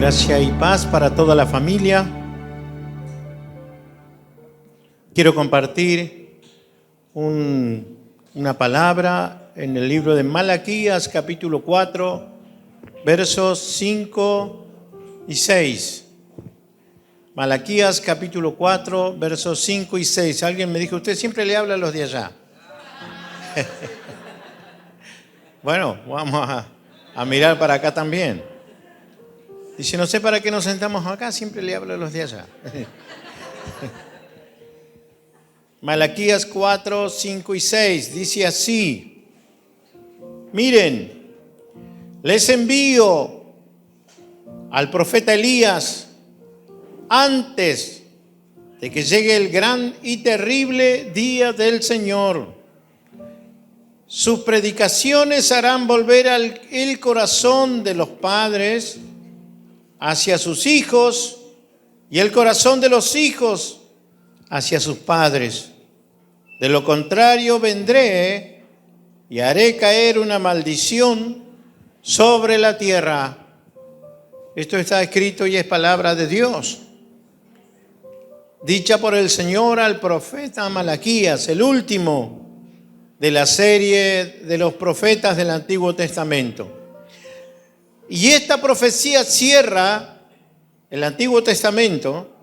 Gracia y paz para toda la familia. Quiero compartir una palabra en el libro de Malaquías, capítulo 4, versos 5 y 6. Malaquías, capítulo 4, versos 5 y 6. Alguien me dijo, usted siempre le habla a los de allá. Bueno, vamos a mirar para acá también. Dice, no sé para qué nos sentamos acá, siempre le hablo a los de allá. Malaquías 4, 5 y 6 dice así: miren, les envío al profeta Elías antes de que llegue el gran y terrible día del Señor. Sus predicaciones harán volver el corazón de los padres hacia sus hijos y el corazón de los hijos hacia sus padres. De lo contrario, vendré y haré caer una maldición sobre la tierra. Esto está escrito y es palabra de Dios, dicha por el Señor al profeta Malaquías, el último de la serie de los profetas del Antiguo Testamento. Y esta profecía cierra el Antiguo Testamento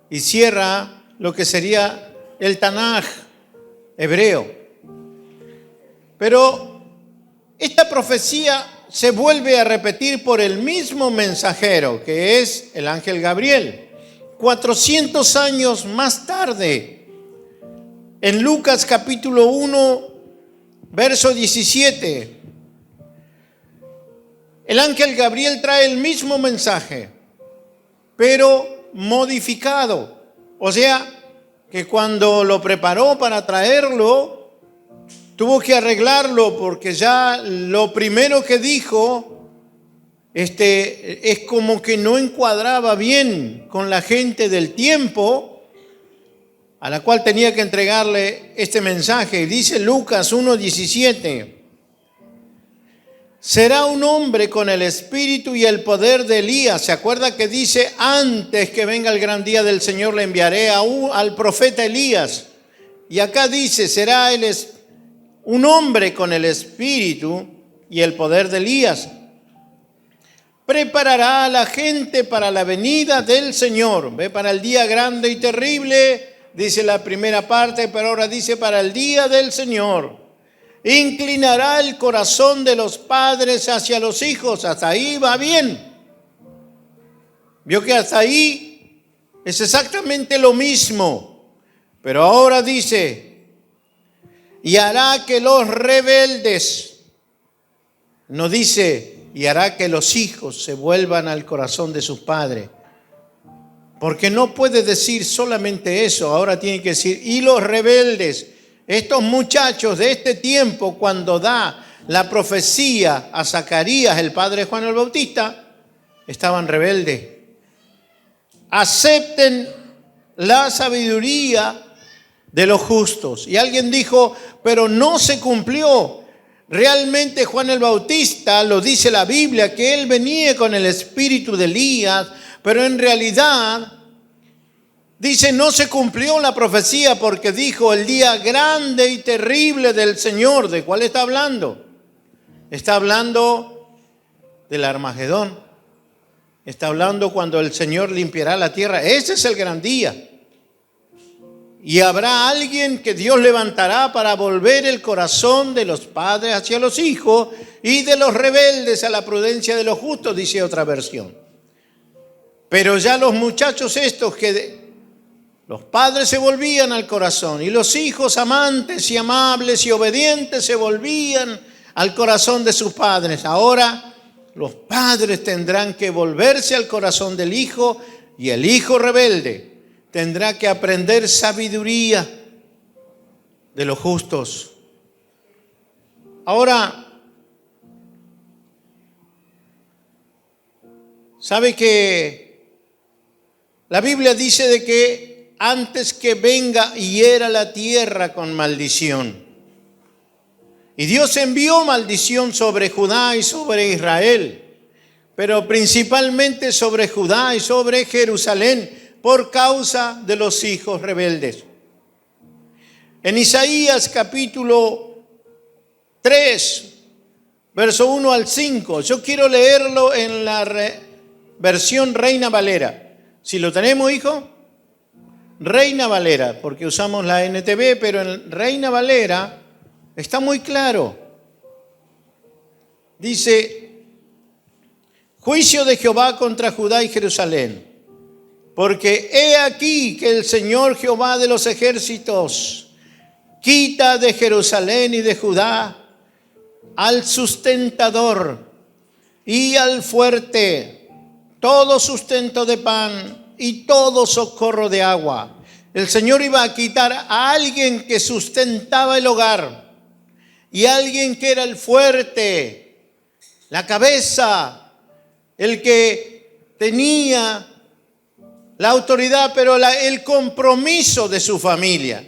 y cierra lo que sería el Tanaj hebreo. Pero esta profecía se vuelve a repetir por el mismo mensajero, que es el ángel Gabriel, 400 años más tarde, en Lucas capítulo 1, verso 17. El ángel Gabriel trae el mismo mensaje, pero modificado. O sea, que cuando lo preparó para traerlo, tuvo que arreglarlo porque ya lo primero que dijo es como que no encuadraba bien con la gente del tiempo a la cual tenía que entregarle este mensaje. Dice Lucas 1:17. Será un hombre con el espíritu y el poder de Elías. ¿Se acuerda que dice, antes que venga el gran día del Señor le enviaré al profeta Elías? Y acá dice, será un hombre con el espíritu y el poder de Elías. Preparará a la gente para la venida del Señor. ¿Ve? Para el día grande y terrible, dice la primera parte, pero ahora dice para el día del Señor. Inclinará el corazón de los padres hacia los hijos. Hasta ahí va bien. Vio que hasta ahí es exactamente lo mismo. Pero ahora dice, y hará que los rebeldes, no dice, y hará que los hijos se vuelvan al corazón de sus padres. Porque no puede decir solamente eso, ahora tiene que decir, y los rebeldes. Estos muchachos de este tiempo, cuando da la profecía a Zacarías, el padre de Juan el Bautista, estaban rebeldes. Acepten la sabiduría de los justos. Y alguien dijo, pero no se cumplió. Realmente Juan el Bautista, lo dice la Biblia, que él venía con el espíritu de Elías, pero en realidad dice, no se cumplió la profecía porque dijo el día grande y terrible del Señor. ¿De cuál está hablando? Está hablando del Armagedón. Está hablando cuando el Señor limpiará la tierra. Ese es el gran día. Y habrá alguien que Dios levantará para volver el corazón de los padres hacia los hijos y de los rebeldes a la prudencia de los justos, dice otra versión. Pero ya los muchachos estos los padres se volvían al corazón y los hijos amantes y amables y obedientes se volvían al corazón de sus padres. Ahora los padres tendrán que volverse al corazón del hijo y el hijo rebelde tendrá que aprender sabiduría de los justos. Ahora, ¿sabe que la Biblia dice de que antes que venga hiera la tierra con maldición? Y Dios envió maldición sobre Judá y sobre Israel pero principalmente sobre Judá y sobre Jerusalén por causa de los hijos rebeldes. En Isaías capítulo 3, verso 1 al 5, yo quiero leerlo en la versión Reina Valera. Si lo tenemos, hijo, Reina Valera, porque usamos la NTV, pero en Reina Valera está muy claro. Dice: juicio de Jehová contra Judá y Jerusalén, porque he aquí que el Señor Jehová de los ejércitos quita de Jerusalén y de Judá al sustentador y al fuerte todo sustento de pan y todo socorro de agua. El Señor iba a quitar a alguien que sustentaba el hogar y a alguien que era el fuerte, la cabeza, el que tenía la autoridad, pero el compromiso de su familia.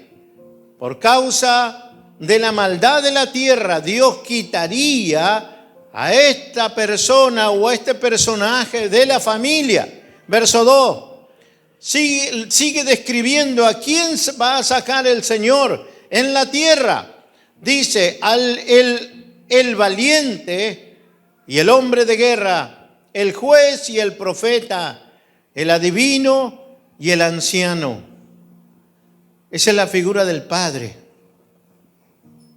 Por causa de la maldad de la tierra, Dios quitaría a esta persona o a este personaje de la familia. Verso 2. Sigue describiendo a quién va a sacar el Señor en la tierra. Dice: el valiente y el hombre de guerra, el juez y el profeta, el adivino y el anciano. Esa es la figura del Padre.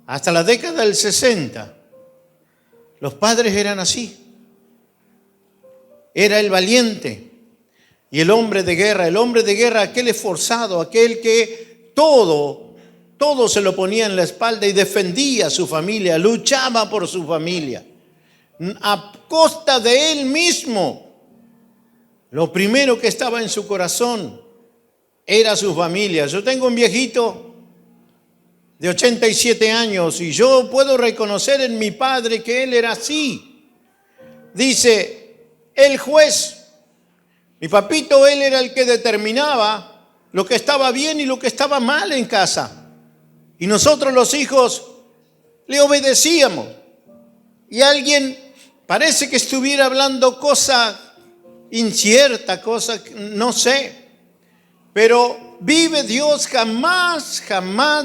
Hasta la década del 60, los padres eran así. Era el valiente y el hombre de guerra. El hombre de guerra, aquel esforzado, aquel que todo se lo ponía en la espalda y defendía a su familia, luchaba por su familia, a costa de él mismo. Lo primero que estaba en su corazón era su familia. Yo tengo un viejito de 87 años y yo puedo reconocer en mi padre que él era así. Dice, el juez, mi papito, él era el que determinaba lo que estaba bien y lo que estaba mal en casa. Y nosotros los hijos le obedecíamos. Y alguien parece que estuviera hablando cosa incierta, cosa, no sé. Pero vive Dios, jamás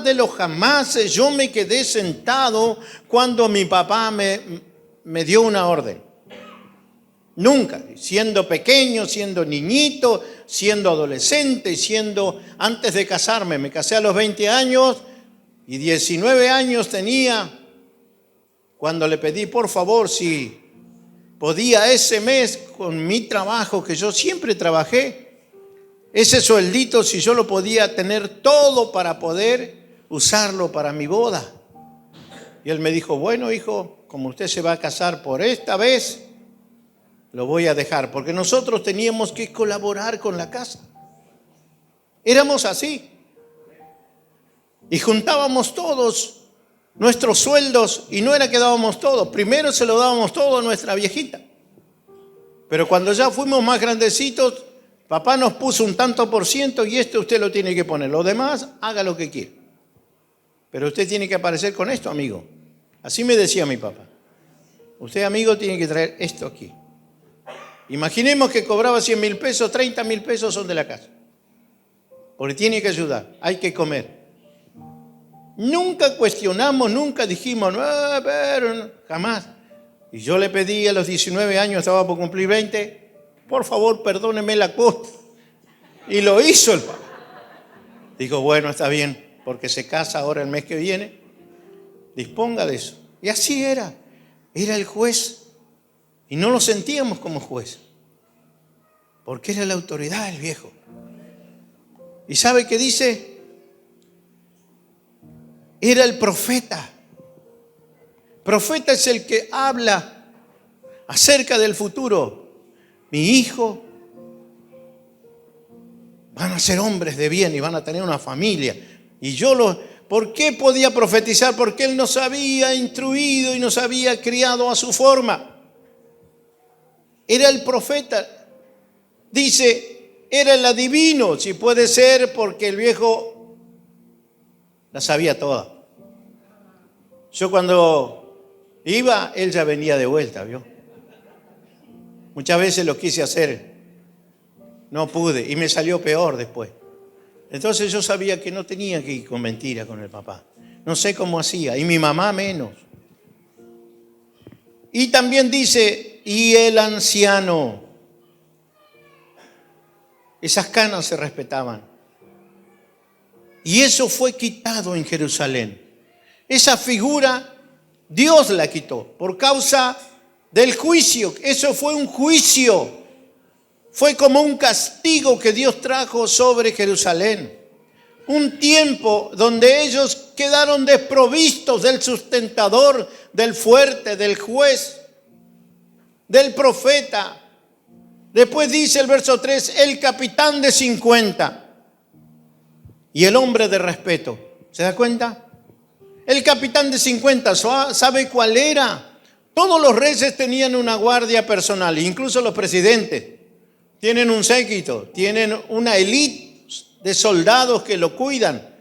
de los jamases yo me quedé sentado cuando mi papá me dio una orden. Nunca, siendo pequeño, siendo niñito, siendo adolescente, antes de casarme. Me casé a los 20 años y 19 años tenía cuando le pedí por favor si podía ese mes con mi trabajo, que yo siempre trabajé, ese sueldito, si yo lo podía tener todo para poder usarlo para mi boda. Y él me dijo, bueno, hijo, como usted se va a casar por esta vez, lo voy a dejar, porque nosotros teníamos que colaborar con la casa. Éramos así. Y juntábamos todos nuestros sueldos y no era que dábamos todo. Primero se lo dábamos todo a nuestra viejita. Pero cuando ya fuimos más grandecitos, papá nos puso un tanto por ciento y usted lo tiene que poner. Lo demás, haga lo que quiera. Pero usted tiene que aparecer con esto, amigo. Así me decía mi papá. Usted, amigo, tiene que traer esto aquí. Imaginemos que cobraba 100,000 pesos, 30,000 pesos son de la casa. Porque tiene que ayudar, hay que comer. Nunca cuestionamos, nunca dijimos, no, pero no, jamás. Y yo le pedí a los 19 años, estaba por cumplir 20, por favor, perdóneme la cuota. Y lo hizo el papá. Dijo, bueno, está bien, porque se casa ahora el mes que viene, disponga de eso. Y así era el juez. Y no lo sentíamos como juez, porque era la autoridad el viejo. ¿Y sabe qué dice? Era el profeta. Profeta es el que habla acerca del futuro. Mi hijo van a ser hombres de bien y van a tener una familia. Y ¿por qué podía profetizar? Porque él nos había instruido y nos había criado a su forma. Era el profeta. Dice, era el adivino, si puede ser, porque el viejo la sabía toda. Yo cuando iba, él ya venía de vuelta, ¿vio? Muchas veces lo quise hacer, no pude y me salió peor después. Entonces yo sabía que no tenía que ir con mentira con el papá. No sé cómo hacía, y mi mamá menos. Y también dice, y el anciano. Esas canas se respetaban. Y eso fue quitado en Jerusalén. Esa figura Dios la quitó por causa del juicio. Eso fue un juicio. Fue como un castigo que Dios trajo sobre Jerusalén. Un tiempo donde ellos quedaron desprovistos del sustentador, del fuerte, del juez, del profeta. Después dice el verso 3, el capitán de 50 y el hombre de respeto. ¿Se da cuenta? El capitán de 50, ¿sabe cuál era? Todos los reyes tenían una guardia personal, incluso los presidentes. Tienen un séquito, tienen una élite de soldados que lo cuidan.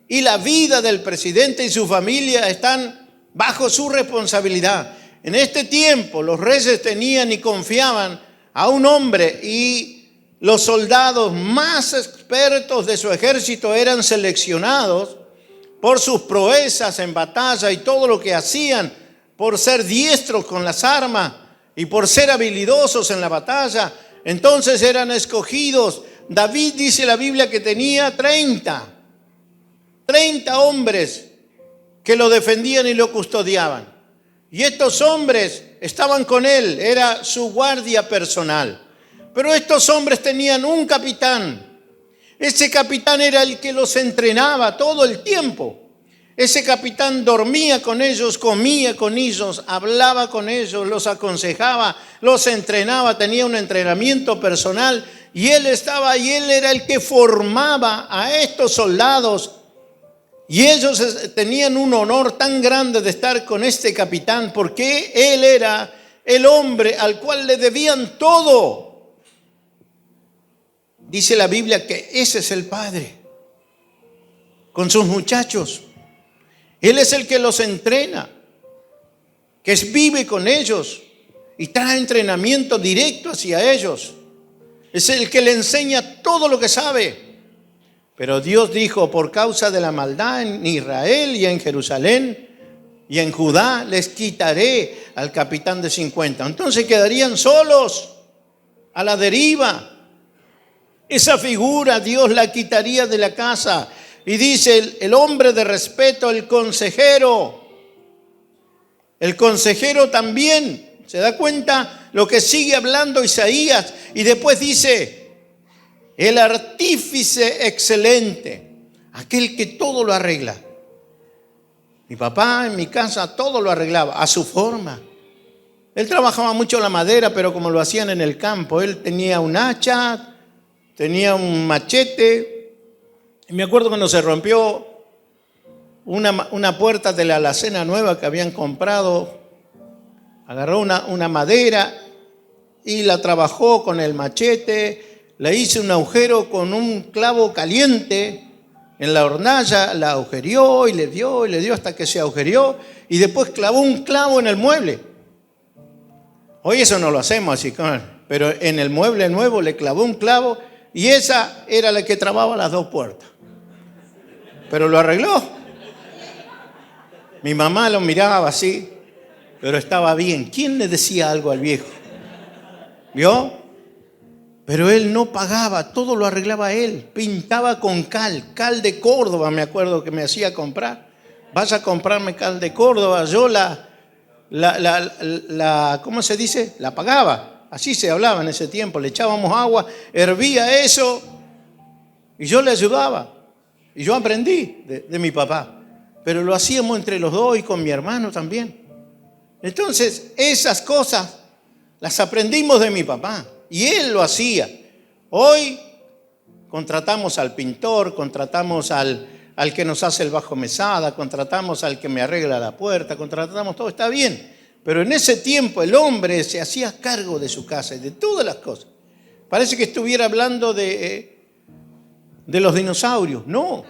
Y la vida del presidente y su familia están bajo su responsabilidad. En este tiempo los reyes tenían y confiaban a un hombre, y los soldados más expertos de su ejército eran seleccionados por sus proezas en batalla y todo lo que hacían, por ser diestros con las armas y por ser habilidosos en la batalla. Entonces eran escogidos. David, dice la Biblia, que tenía 30 hombres que lo defendían y lo custodiaban. Y estos hombres estaban con él, era su guardia personal. Pero estos hombres tenían un capitán. Ese capitán era el que los entrenaba todo el tiempo. Ese capitán dormía con ellos, comía con ellos, hablaba con ellos, los aconsejaba, los entrenaba, tenía un entrenamiento personal. Y él estaba, y él era el que formaba a estos soldados. Y ellos tenían un honor tan grande de estar con este capitán, porque él era el hombre al cual le debían todo. Dice la Biblia que ese es el padre con sus muchachos. Él es el que los entrena, que vive con ellos y trae entrenamiento directo hacia ellos. Es el que le enseña todo lo que sabe. Pero Dios dijo, por causa de la maldad en Israel y en Jerusalén y en Judá, les quitaré al capitán de 50. Entonces quedarían solos, a la deriva. Esa figura Dios la quitaría de la casa. Y dice el hombre de respeto, el consejero. El consejero también. ¿Se da cuenta lo que sigue hablando Isaías? Y después dice, el artífice excelente, aquel que todo lo arregla. Mi papá en mi casa todo lo arreglaba a su forma. Él trabajaba mucho la madera, pero como lo hacían en el campo. Él tenía un hacha, tenía un machete. Y me acuerdo cuando se rompió una puerta de la alacena nueva que habían comprado. Agarró una madera y la trabajó con el machete. Le hice un agujero con un clavo caliente en la hornalla, la agujereó y le dio hasta que se agujereó, y después clavó un clavo en el mueble. Hoy eso no lo hacemos así, pero en el mueble nuevo le clavó un clavo, y esa era la que trababa las dos puertas. Pero lo arregló. Mi mamá lo miraba así, pero estaba bien. ¿Quién le decía algo al viejo? ¿Vio? Pero él no pagaba, todo lo arreglaba él. Pintaba con cal de Córdoba, me acuerdo que me hacía comprar. Vas a comprarme cal de Córdoba. Yo ¿cómo se dice? La pagaba. Así se hablaba en ese tiempo. Le echábamos agua, hervía eso y yo le ayudaba. Y yo aprendí de mi papá. Pero lo hacíamos entre los dos y con mi hermano también. Entonces, esas cosas las aprendimos de mi papá. Y él lo hacía. Hoy contratamos al pintor, contratamos al que nos hace el bajo mesada, contratamos al que me arregla la puerta, contratamos todo, está bien. Pero en ese tiempo el hombre se hacía cargo de su casa y de todas las cosas. Parece que estuviera hablando de los dinosaurios. No.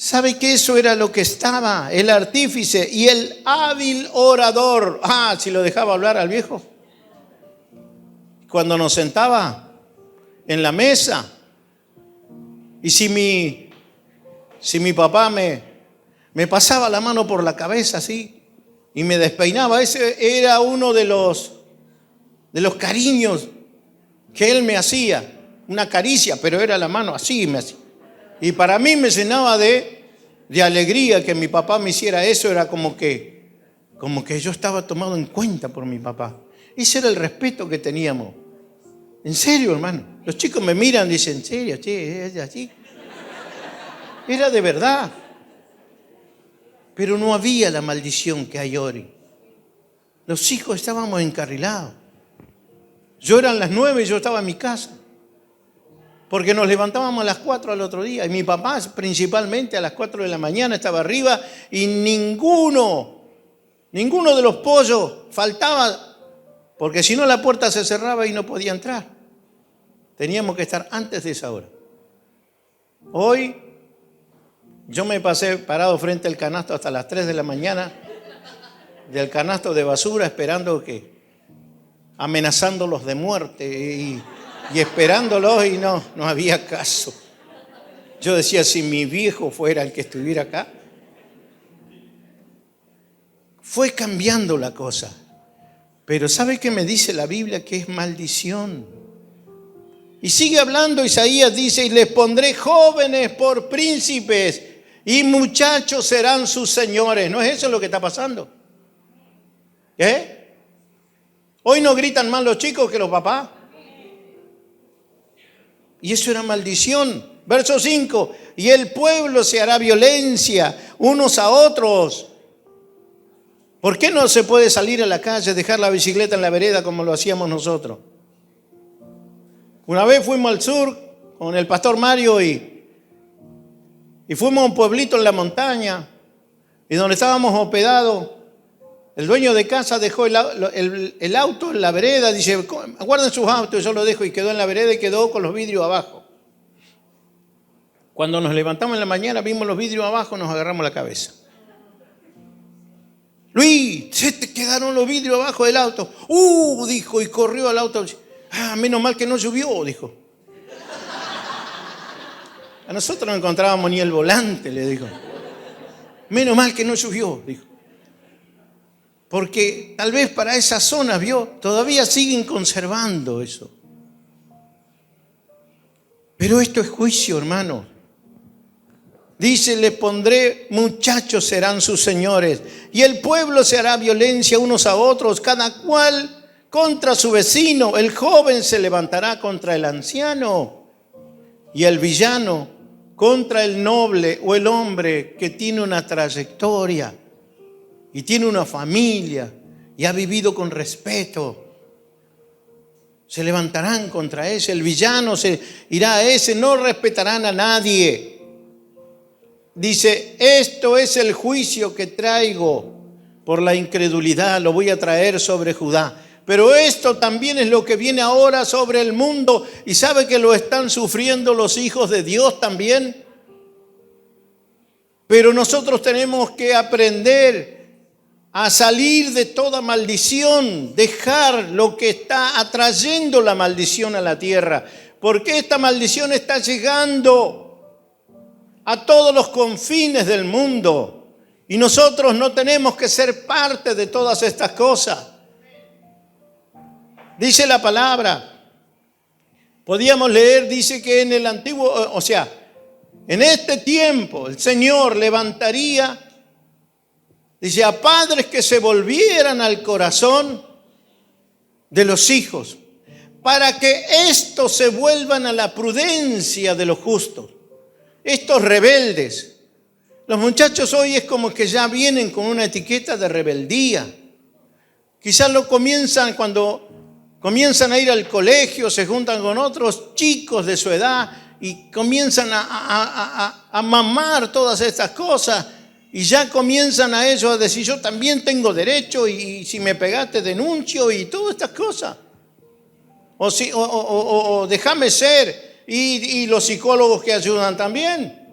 ¿Sabe que eso era lo que estaba? El artífice y el hábil orador. Si lo dejaba hablar al viejo. Cuando nos sentaba en la mesa. Y si mi papá me pasaba la mano por la cabeza así y me despeinaba, ese era uno de los cariños que él me hacía. Una caricia, pero era la mano así me hacía. Y para mí me llenaba de alegría que mi papá me hiciera eso. Era como que yo estaba tomado en cuenta por mi papá. Ese era el respeto que teníamos. En serio, hermano. Los chicos me miran y dicen, ¿en serio? Sí, es así. Era de verdad. Pero no había la maldición que hay hoy. Los hijos estábamos encarrilados. Yo eran las 9 y yo estaba en mi casa. Porque nos levantábamos a las 4 al otro día. Y mi papá principalmente a las 4 de la mañana estaba arriba y ninguno de los pollos faltaba, porque si no la puerta se cerraba y no podía entrar. Teníamos que estar antes de esa hora. Hoy yo me pasé parado frente al canasto hasta las 3 de la mañana, del canasto de basura, amenazándolos de muerte y esperándolos, y no había caso. Yo decía, si mi viejo fuera el que estuviera acá. Fue cambiando la cosa. Pero ¿sabe qué me dice la Biblia? Que es maldición. Y sigue hablando Isaías, dice, y les pondré jóvenes por príncipes y muchachos serán sus señores. ¿No es eso lo que está pasando? Hoy no gritan más los chicos que los papás. Y eso era maldición. Verso 5. Y el pueblo se hará violencia unos a otros. ¿Por qué no se puede salir a la calle, dejar la bicicleta en la vereda como lo hacíamos nosotros? Una vez fuimos al sur con el pastor Mario y fuimos a un pueblito en la montaña, y donde estábamos hospedados, el dueño de casa dejó el auto en la vereda. Dice, guarden sus autos, yo lo dejo, y quedó en la vereda y quedó con los vidrios abajo. Cuando nos levantamos en la mañana, vimos los vidrios abajo, nos agarramos la cabeza. Luis, se te quedaron los vidrios abajo del auto. Dijo, y corrió al auto. Menos mal que no llovió, dijo. A nosotros no encontrábamos ni el volante, le dijo. Menos mal que no llovió, dijo. Porque tal vez para esas zonas, todavía siguen conservando eso. Pero esto es juicio, hermano. Dice, le pondré muchachos serán sus señores, y el pueblo se hará violencia unos a otros, cada cual contra su vecino. El joven se levantará contra el anciano, y el villano contra el noble o el hombre que tiene una trayectoria y tiene una familia y ha vivido con respeto. Se levantarán contra ese. El villano se irá a ese. No respetarán a nadie. Dice, esto es el juicio que traigo por la incredulidad. Lo voy a traer sobre Judá. Pero esto también es lo que viene ahora sobre el mundo. ¿Y sabe que lo están sufriendo los hijos de Dios también? Pero nosotros tenemos que aprender a salir de toda maldición, dejar lo que está atrayendo la maldición a la tierra, porque esta maldición está llegando a todos los confines del mundo y nosotros no tenemos que ser parte de todas estas cosas. Dice la palabra, podíamos leer, dice que en el antiguo, en este tiempo el Señor levantaría, dice, a padres que se volvieran al corazón de los hijos, para que estos se vuelvan a la prudencia de los justos. Estos rebeldes. Los muchachos hoy es como que ya vienen con una etiqueta de rebeldía. Quizás lo comienzan cuando comienzan a ir al colegio, se juntan con otros chicos de su edad y comienzan a mamar todas estas cosas. Y ya comienzan a ellos a decir, yo también tengo derecho y si me pegaste denuncio y todas estas cosas. O déjame ser. Y los psicólogos que ayudan también.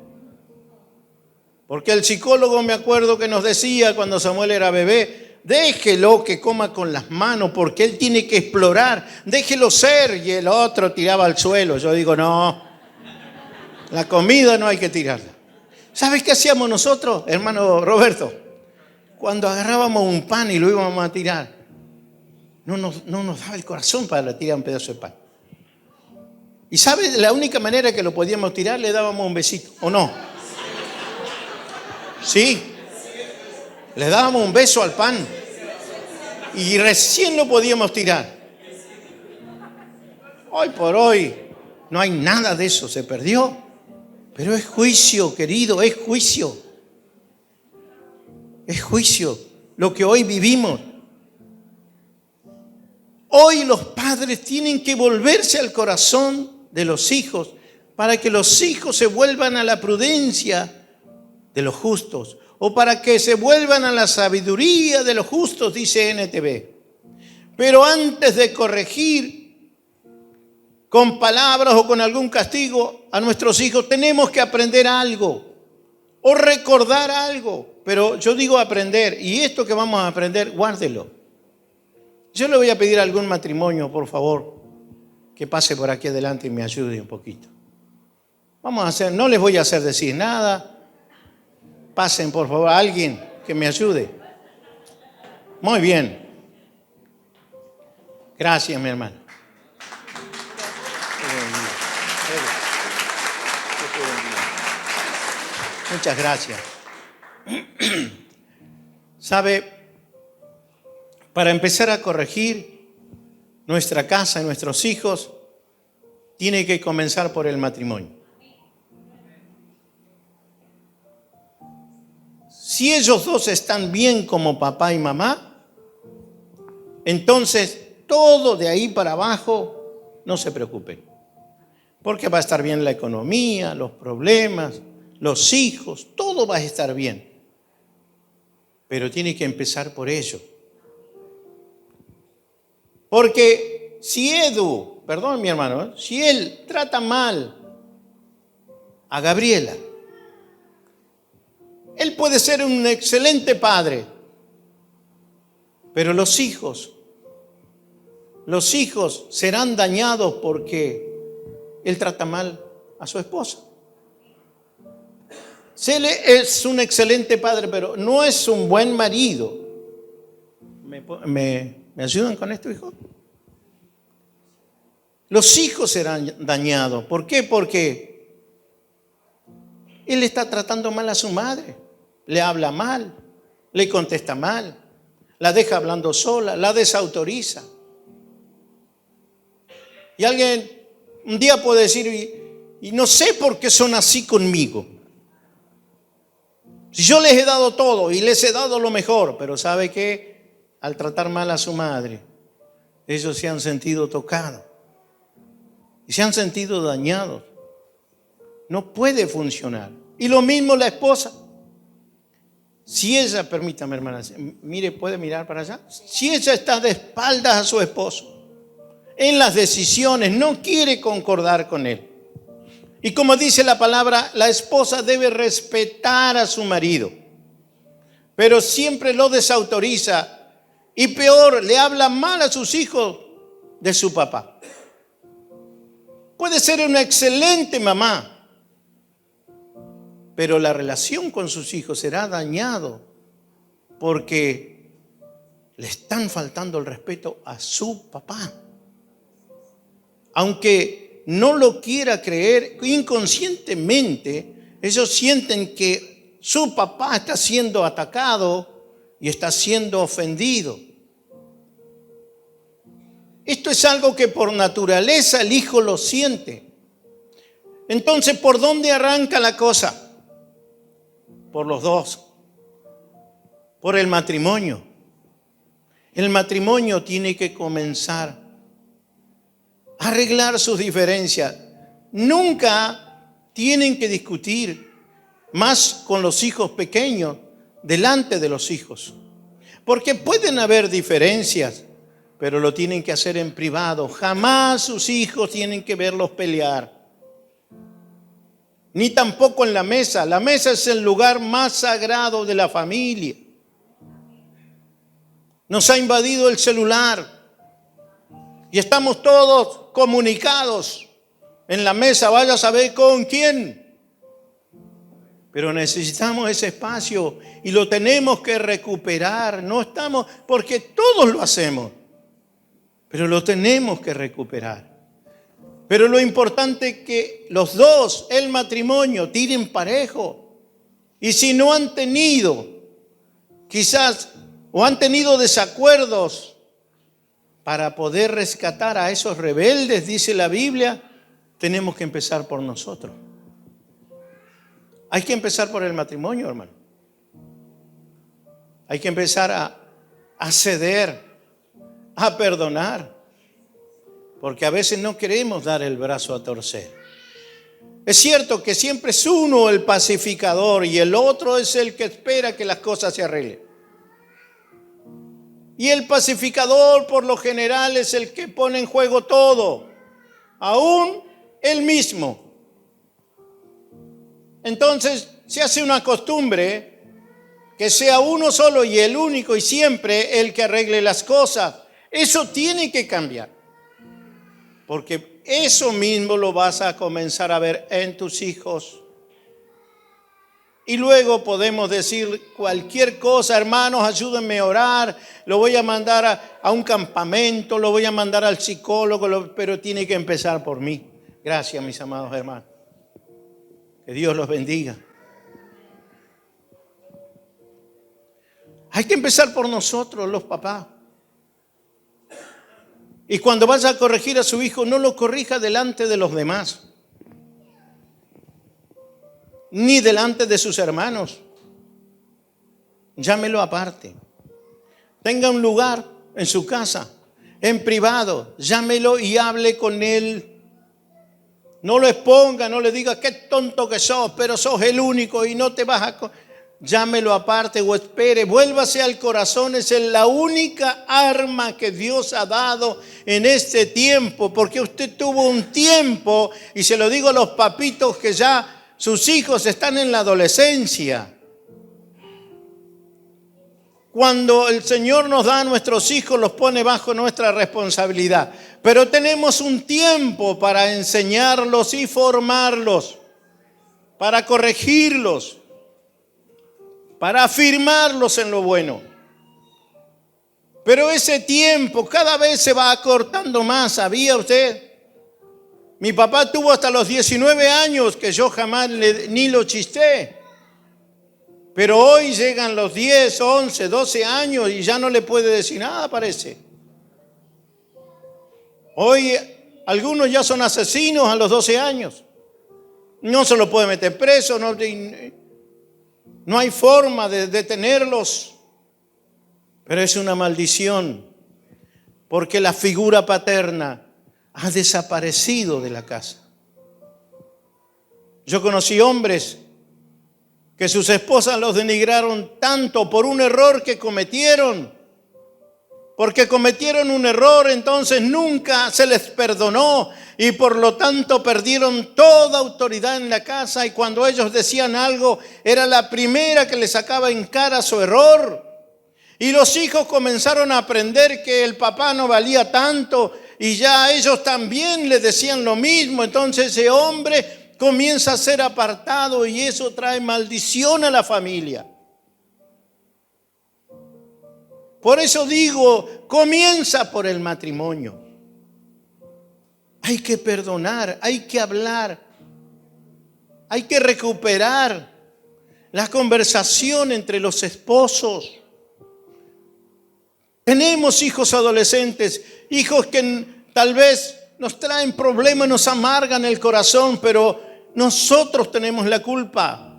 Porque el psicólogo, me acuerdo que nos decía cuando Samuel era bebé, déjelo que coma con las manos porque él tiene que explorar, déjelo ser. Y el otro tiraba al suelo. Yo digo, no, la comida no hay que tirarla. ¿Sabes qué hacíamos nosotros, hermano Roberto? Cuando agarrábamos un pan y lo íbamos a tirar, no nos daba el corazón para tirar un pedazo de pan. ¿Y sabes la única manera que lo podíamos tirar? Le dábamos un besito, ¿o no? Sí, le dábamos un beso al pan y recién lo podíamos tirar. Hoy por hoy no hay nada de eso, se perdió. Pero es juicio, querido, es juicio. Es juicio lo que hoy vivimos. Hoy los padres tienen que volverse al corazón de los hijos para que los hijos se vuelvan a la prudencia de los justos o para que se vuelvan a la sabiduría de los justos, dice NTV. Pero antes de corregir con palabras o con algún castigo a nuestros hijos, tenemos que aprender algo o recordar algo. Pero yo digo aprender, y esto que vamos a aprender, guárdelo. Yo le voy a pedir a algún matrimonio, por favor, que pase por aquí adelante y me ayude un poquito. Vamos a hacer, no les voy a hacer decir nada. Pasen, por favor, a alguien que me ayude. Muy bien. Gracias, mi hermano. Muchas gracias. ¿Sabe? Para empezar a corregir nuestra casa, nuestros hijos, tiene que comenzar por el matrimonio. Si ellos dos están bien como papá y mamá, entonces todo de ahí para abajo, no se preocupen. Porque va a estar bien la economía, los problemas, los hijos, todo va a estar bien. Pero tiene que empezar por ello. Porque si Edu, perdón mi hermano, si él trata mal a Gabriela, él puede ser un excelente padre, pero los hijos serán dañados porque él trata mal a su esposa. Él es un excelente padre, pero no es un buen marido. ¿Me ayudan con esto, hijo? Los hijos serán dañados. ¿Por qué? Porque él está tratando mal a su madre. Le habla mal, le contesta mal, la deja hablando sola, la desautoriza. Y alguien un día puede decir, y no sé por qué son así conmigo. Si yo les he dado todo y les he dado lo mejor, pero ¿sabe qué? Al tratar mal a su madre, ellos se han sentido tocados y se han sentido dañados. No puede funcionar. Y lo mismo la esposa. Si ella, permítame hermana, mire, ¿puede mirar para allá? Si ella está de espaldas a su esposo, en las decisiones, no quiere concordar con él. Y como dice la palabra, la esposa debe respetar a su marido, pero siempre lo desautoriza y peor, le habla mal a sus hijos de su papá. Puede ser una excelente mamá, pero la relación con sus hijos será dañado porque le están faltando el respeto a su papá. Aunque no lo quiera creer, inconscientemente ellos sienten que su papá está siendo atacado y está siendo ofendido. Esto es algo que por naturaleza el hijo lo siente. Entonces, ¿por dónde arranca la cosa? Por los dos, por el matrimonio. El matrimonio tiene que comenzar a arreglar sus diferencias. Nunca tienen que discutir más con los hijos pequeños delante de los hijos, porque pueden haber diferencias, pero lo tienen que hacer en privado. Jamás sus hijos tienen que verlos pelear. ni tampoco en la mesa. La mesa es el lugar más sagrado de la familia. Nos ha invadido el celular y estamos todos comunicados en la mesa, vaya a saber con quién. Pero necesitamos ese espacio y lo tenemos que recuperar. No estamos, porque todos lo hacemos, pero lo tenemos que recuperar. Pero lo importante es que los dos, el matrimonio, tiren parejo. Y si no han tenido, quizás, o han tenido desacuerdos, para poder rescatar a esos rebeldes, dice la Biblia, tenemos que empezar por nosotros. Hay que empezar por el matrimonio, hermano. Hay que empezar a ceder, a perdonar. Porque a veces no queremos dar el brazo a torcer. Es cierto que siempre es uno el pacificador y el otro es el que espera que las cosas se arreglen. Y el pacificador por lo general es el que pone en juego todo, aún él mismo. Entonces se hace una costumbre que sea uno solo y el único y siempre el que arregle las cosas. Eso tiene que cambiar. Porque eso mismo lo vas a comenzar a ver en tus hijos. Y luego podemos decir cualquier cosa, hermanos, ayúdenme a orar, lo voy a mandar a un campamento, lo voy a mandar al psicólogo, pero tiene que empezar por mí. Gracias, mis amados hermanos. Que Dios los bendiga. Hay que empezar por nosotros, los papás. Y cuando vaya a corregir a su hijo, no lo corrija delante de los demás, ni delante de sus hermanos. Llámelo aparte. Tenga un lugar en su casa, en privado. Llámelo y hable con él. No lo exponga, no le diga qué tonto que sos, pero sos el único y no te vas a... Llámelo aparte o espere, vuélvase al corazón. Es la única arma que Dios ha dado en este tiempo, porque usted tuvo un tiempo, y se lo digo a los papitos que ya sus hijos están en la adolescencia. Cuando el Señor nos da a nuestros hijos, los pone bajo nuestra responsabilidad. Pero tenemos un tiempo para enseñarlos y formarlos, para corregirlos, para afirmarlos en lo bueno. Pero ese tiempo cada vez se va acortando más, ¿sabía usted? Mi papá tuvo hasta los 19 años que yo jamás ni lo chisté. Pero hoy llegan los 10, 11, 12 años y ya no le puede decir nada, parece. Hoy algunos ya son asesinos a los 12 años. No se lo puede meter preso, no hay forma de detenerlos. Pero es una maldición, porque la figura paterna ha desaparecido de la casa. Yo conocí hombres que sus esposas los denigraron tanto por un error que cometieron. Porque cometieron un error, entonces nunca se les perdonó y por lo tanto perdieron toda autoridad en la casa, y cuando ellos decían algo era la primera que les sacaba en cara su error. Y los hijos comenzaron a aprender que el papá no valía tanto y ya ellos también le decían lo mismo. Entonces ese hombre comienza a ser apartado y eso trae maldición a la familia. Por eso digo, comienza por el matrimonio. Hay que perdonar, hay que hablar, hay que recuperar la conversación entre los esposos. Tenemos hijos adolescentes, hijos que tal vez nos traen problemas, nos amargan el corazón, pero nosotros tenemos la culpa.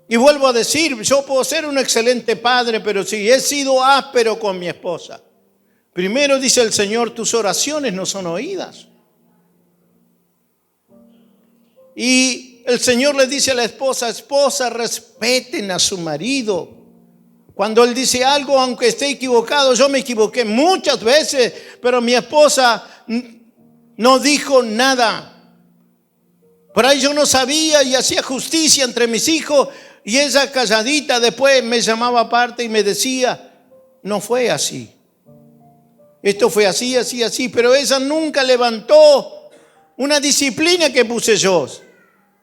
Y vuelvo a decir, yo puedo ser un excelente padre, pero si he sido áspero con mi esposa, primero dice el Señor, tus oraciones no son oídas. Y el Señor le dice a la esposa, respeten a su marido. Cuando él dice algo, aunque esté equivocado, yo me equivoqué muchas veces, pero mi esposa no dijo nada. Por ahí yo no sabía y hacía justicia entre mis hijos, y ella calladita después me llamaba aparte y me decía, no fue así. Esto fue así, así, así, pero ella nunca levantó una disciplina que puse yo.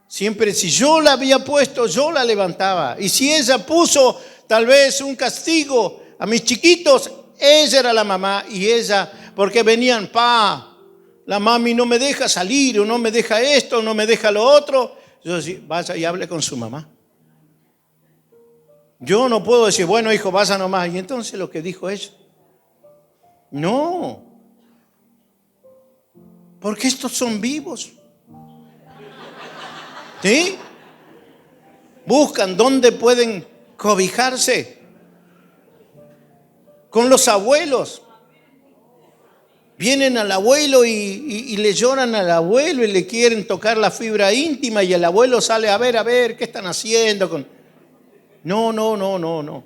Siempre si yo la había puesto, yo la levantaba. Y si ella puso tal vez un castigo a mis chiquitos, ella era la mamá y ella, porque venían, la mami no me deja salir, o no me deja esto, o no me deja lo otro. Yo decía, vaya y hable con su mamá. Yo no puedo decir, bueno, hijo, vaya nomás. Y entonces lo que dijo ella, no, porque estos son vivos. ¿Sí? Buscan dónde pueden cobijarse. Con los abuelos. Vienen al abuelo y le lloran al abuelo y le quieren tocar la fibra íntima, y el abuelo sale a ver, ¿qué están haciendo? No.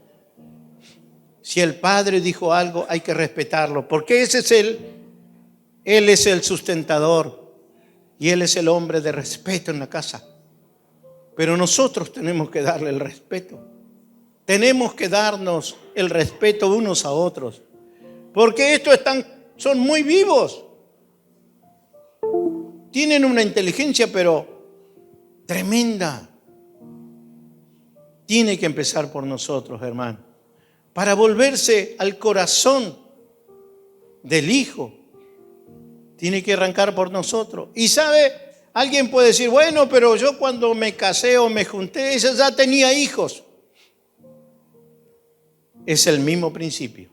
Si el padre dijo algo, hay que respetarlo, porque ese es él es el sustentador y él es el hombre de respeto en la casa. Pero nosotros tenemos que darle el respeto. Tenemos que darnos el respeto unos a otros, porque estos son muy vivos. Tienen una inteligencia pero tremenda. Tiene que empezar por nosotros, hermano. Para volverse al corazón del hijo, tiene que arrancar por nosotros. Y sabe, alguien puede decir, bueno, pero yo cuando me casé o me junté, ella ya tenía hijos. Es el mismo principio.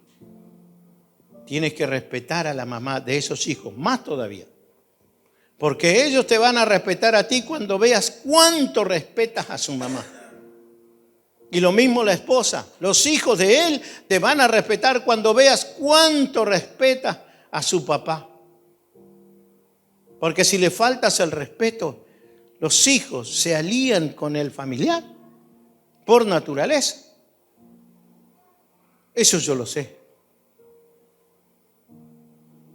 Tienes que respetar a la mamá de esos hijos, más todavía. Porque ellos te van a respetar a ti cuando veas cuánto respetas a su mamá. Y lo mismo la esposa. Los hijos de él te van a respetar cuando veas cuánto respetas a su papá. Porque si le faltas el respeto, los hijos se alían con el familiar por naturaleza. Eso yo lo sé.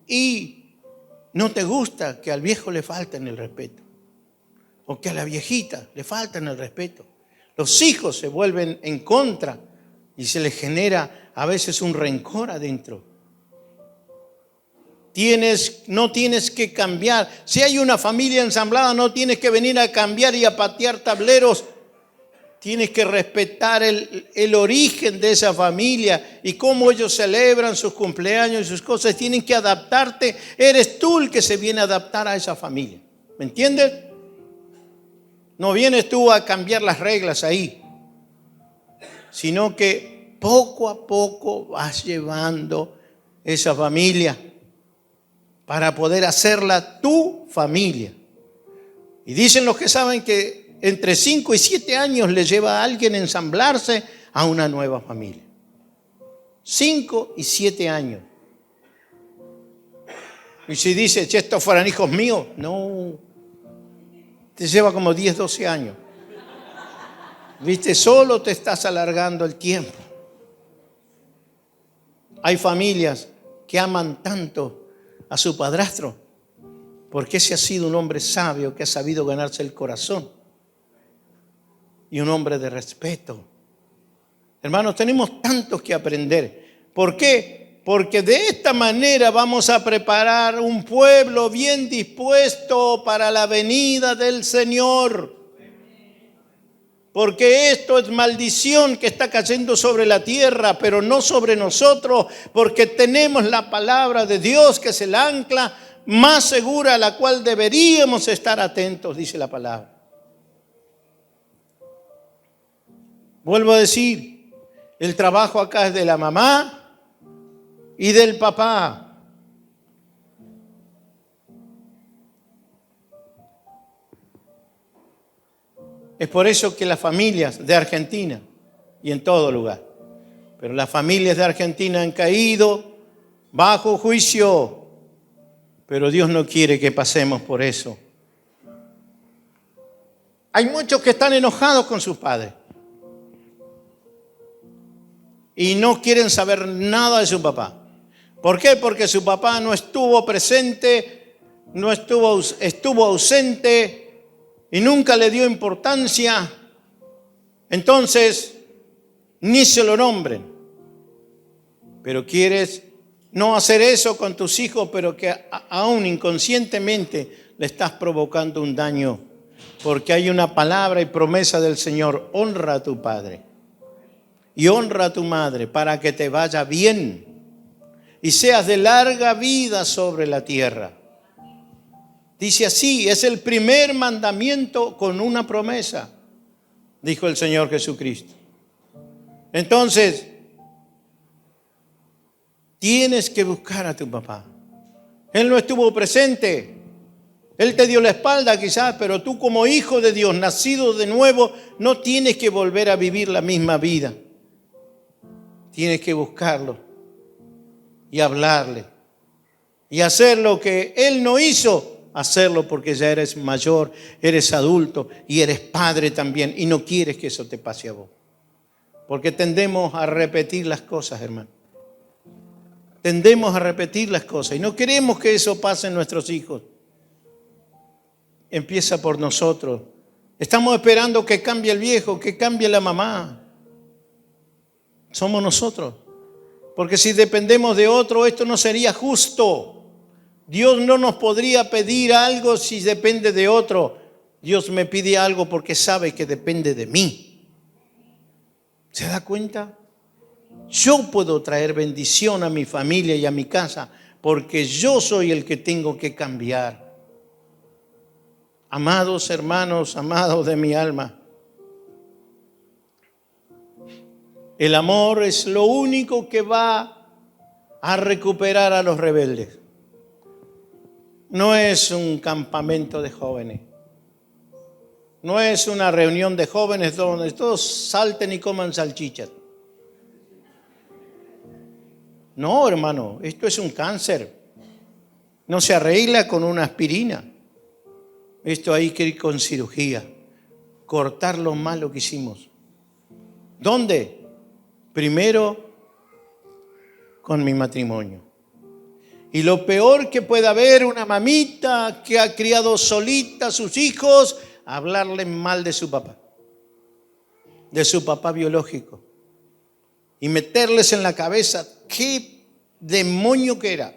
Y no te gusta que al viejo le falten el respeto, o que a la viejita le falten el respeto. Los hijos se vuelven en contra y se les genera a veces un rencor adentro. No tienes que cambiar. Si hay una familia ensamblada, no tienes que venir a cambiar y a patear tableros. Tienes que respetar el origen de esa familia y cómo ellos celebran sus cumpleaños y sus cosas. Tienen que adaptarte. Eres tú el que se viene a adaptar a esa familia. ¿Me entiendes? No vienes tú a cambiar las reglas ahí, sino que poco a poco vas llevando esa familia para poder hacerla tu familia. Y dicen los que saben que entre 5 y 7 años le lleva a alguien ensamblarse a una nueva familia. 5 y 7 años. Y si dice, si estos fueran hijos míos, no. Te lleva como 10, 12 años. ¿Viste? Solo te estás alargando el tiempo. Hay familias que aman tanto a su padrastro porque ese ha sido un hombre sabio que ha sabido ganarse el corazón y un hombre de respeto. Hermanos, tenemos tantos que aprender. ¿Por qué? Porque de esta manera vamos a preparar un pueblo bien dispuesto para la venida del Señor. Porque esto es maldición que está cayendo sobre la tierra, pero no sobre nosotros, porque tenemos la palabra de Dios, que es el ancla más segura a la cual deberíamos estar atentos, dice la palabra. Vuelvo a decir, el trabajo acá es de la mamá y del papá. Es por eso que las familias de Argentina, y en todo lugar, pero las familias de Argentina han caído bajo juicio, pero Dios no quiere que pasemos por eso. Hay muchos que están enojados con sus padres y no quieren saber nada de su papá. ¿Por qué? Porque su papá no estuvo presente, estuvo ausente y nunca le dio importancia, entonces ni se lo nombren. Pero quieres no hacer eso con tus hijos, pero que aún inconscientemente le estás provocando un daño, porque hay una palabra y promesa del Señor: honra a tu padre y honra a tu madre para que te vaya bien y seas de larga vida sobre la tierra. Dice así, es el primer mandamiento con una promesa, dijo el Señor Jesucristo. Entonces, tienes que buscar a tu papá. Él no estuvo presente. Él te dio la espalda quizás, pero tú como hijo de Dios, nacido de nuevo, no tienes que volver a vivir la misma vida. Tienes que buscarlo y hablarle y hacer lo que Él no hizo, hacerlo porque ya eres mayor, eres adulto y eres padre también y no quieres que eso te pase a vos. Porque tendemos a repetir las cosas, hermano. Tendemos a repetir las cosas y no queremos que eso pase en nuestros hijos. Empieza por nosotros. Estamos esperando que cambie el viejo, que cambie la mamá. Somos nosotros. Porque si dependemos de otro, esto no sería justo. Dios no nos podría pedir algo si depende de otro. Dios me pide algo porque sabe que depende de mí. ¿Se da cuenta? Yo puedo traer bendición a mi familia y a mi casa porque yo soy el que tengo que cambiar. Amados hermanos, amados de mi alma, el amor es lo único que va a recuperar a los rebeldes. No es un campamento de jóvenes. No es una reunión de jóvenes donde todos salten y coman salchichas. No, hermano, esto es un cáncer. No se arregla con una aspirina. Esto hay que ir con cirugía. Cortar lo malo que hicimos. ¿Dónde? Primero con mi matrimonio. Y lo peor que puede haber una mamita que ha criado solita a sus hijos, hablarle mal de su papá biológico. Y meterles en la cabeza qué demonio que era.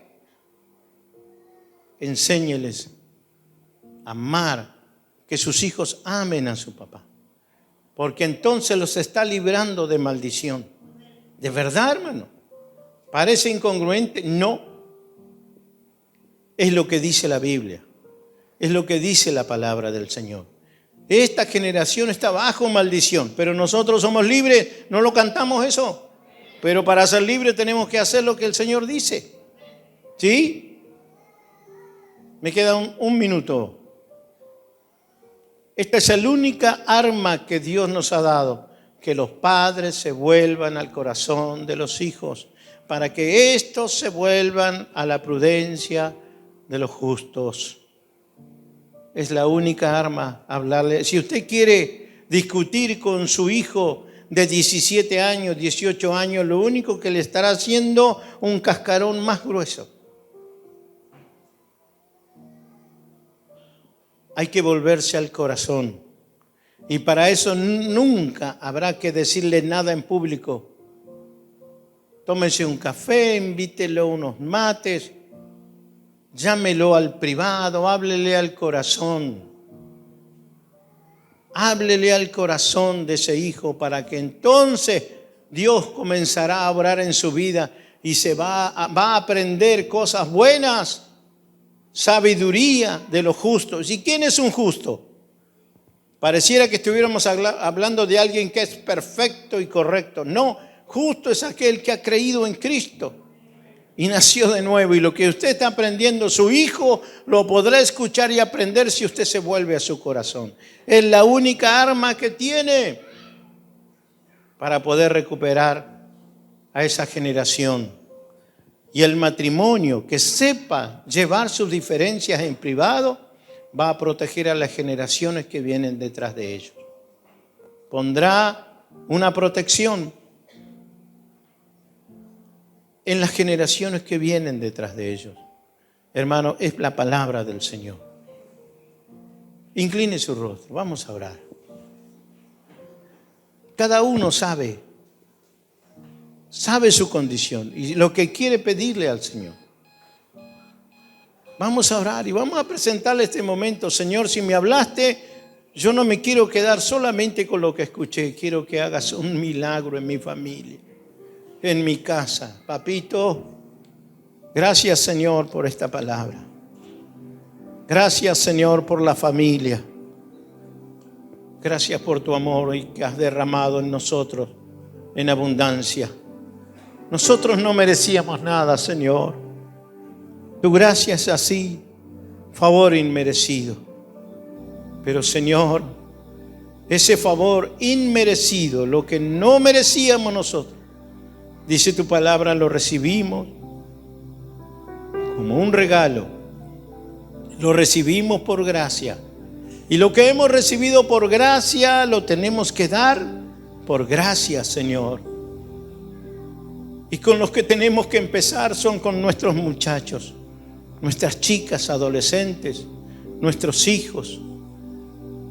Enséñeles a amar, que sus hijos amen a su papá. Porque entonces los está librando de maldición. ¿De verdad, hermano? ¿Parece incongruente? No. Es lo que dice la Biblia. Es lo que dice la palabra del Señor. Esta generación está bajo maldición, pero nosotros somos libres. ¿No lo cantamos eso? Pero para ser libres tenemos que hacer lo que el Señor dice. ¿Sí? Me queda un minuto. Esta es la única arma que Dios nos ha dado, que los padres se vuelvan al corazón de los hijos, para que estos se vuelvan a la prudencia de los justos. Es la única arma, hablarle. Si usted quiere discutir con su hijo de 17 años, 18 años, lo único que le estará haciendo un cascarón más grueso. Hay que volverse al corazón. Y para eso nunca habrá que decirle nada en público. Tómese un café, invítelo unos mates, llámelo al privado, háblele al corazón. Háblele al corazón de ese hijo para que entonces Dios comenzará a obrar en su vida y se va a aprender cosas buenas, sabiduría de los justos. ¿Y quién es un justo? Pareciera que estuviéramos hablando de alguien que es perfecto y correcto. No, justo es aquel que ha creído en Cristo y nació de nuevo. Y lo que usted está aprendiendo, su hijo lo podrá escuchar y aprender si usted se vuelve a su corazón. Es la única arma que tiene para poder recuperar a esa generación. Y el matrimonio que sepa llevar sus diferencias en privado va a proteger a las generaciones que vienen detrás de ellos. Pondrá una protección en las generaciones que vienen detrás de ellos. Hermano, es la palabra del Señor. Incline su rostro, vamos a orar. Cada uno sabe su condición y lo que quiere pedirle al Señor. Vamos a orar y vamos a presentarle este momento. Señor, si me hablaste, yo no me quiero quedar solamente con lo que escuché. Quiero que hagas un milagro en mi familia, en mi casa. Papito, gracias, Señor, por esta palabra. Gracias, Señor, por la familia. Gracias por tu amor y que has derramado en nosotros en abundancia. Nosotros no merecíamos nada, Señor. Tu gracia es así, favor inmerecido. Pero, Señor, ese favor inmerecido, lo que no merecíamos nosotros, dice tu palabra, lo recibimos como un regalo. Lo recibimos por gracia. Y lo que hemos recibido por gracia, lo tenemos que dar por gracia, Señor. Y con los que tenemos que empezar son con nuestros muchachos, nuestras chicas, adolescentes, nuestros hijos,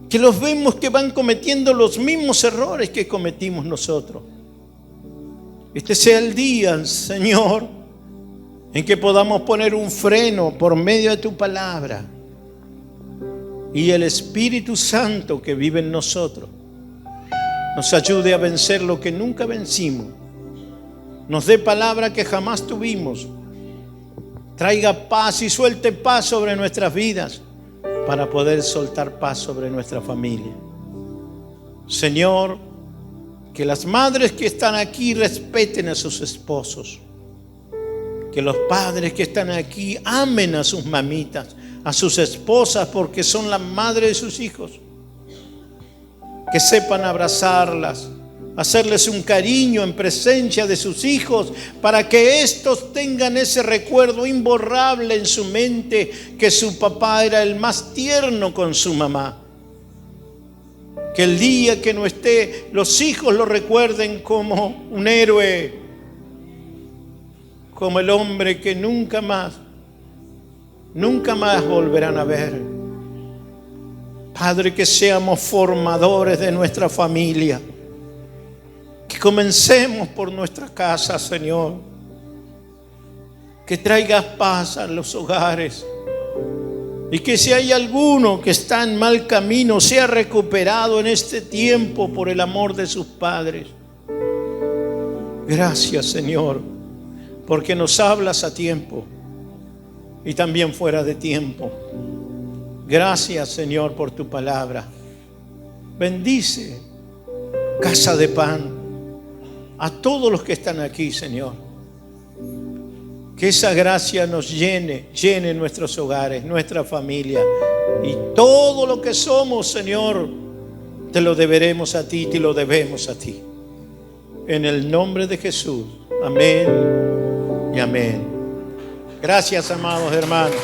que los vemos que van cometiendo los mismos errores que cometimos nosotros. Este sea el día, Señor, en que podamos poner un freno por medio de tu palabra y el Espíritu Santo que vive en nosotros nos ayude a vencer lo que nunca vencimos, nos dé palabra que jamás tuvimos, traiga paz y suelte paz sobre nuestras vidas para poder soltar paz sobre nuestra familia. Señor, que las madres que están aquí respeten a sus esposos, que los padres que están aquí amen a sus mamitas, a sus esposas, porque son la madre de sus hijos. Que sepan abrazarlas, hacerles un cariño en presencia de sus hijos, para que estos tengan ese recuerdo imborrable en su mente, que su papá era el más tierno con su mamá. Que el día que no esté, los hijos lo recuerden como un héroe, como el hombre que nunca más volverán a ver. Padre, que seamos formadores de nuestra familia, que comencemos por nuestra casa, Señor, que traigas paz a los hogares y que si hay alguno que está en mal camino sea recuperado en este tiempo por el amor de sus padres. Gracias, Señor, porque nos hablas a tiempo y también fuera de tiempo. Gracias, Señor, por tu palabra. Bendice Casa de Pan a todos los que están aquí, Señor. Que esa gracia nos llene nuestros hogares, nuestra familia, y todo lo que somos, Señor, te lo deberemos a ti, te lo debemos a ti. En el nombre de Jesús. Amén y amén. Gracias, amados hermanos.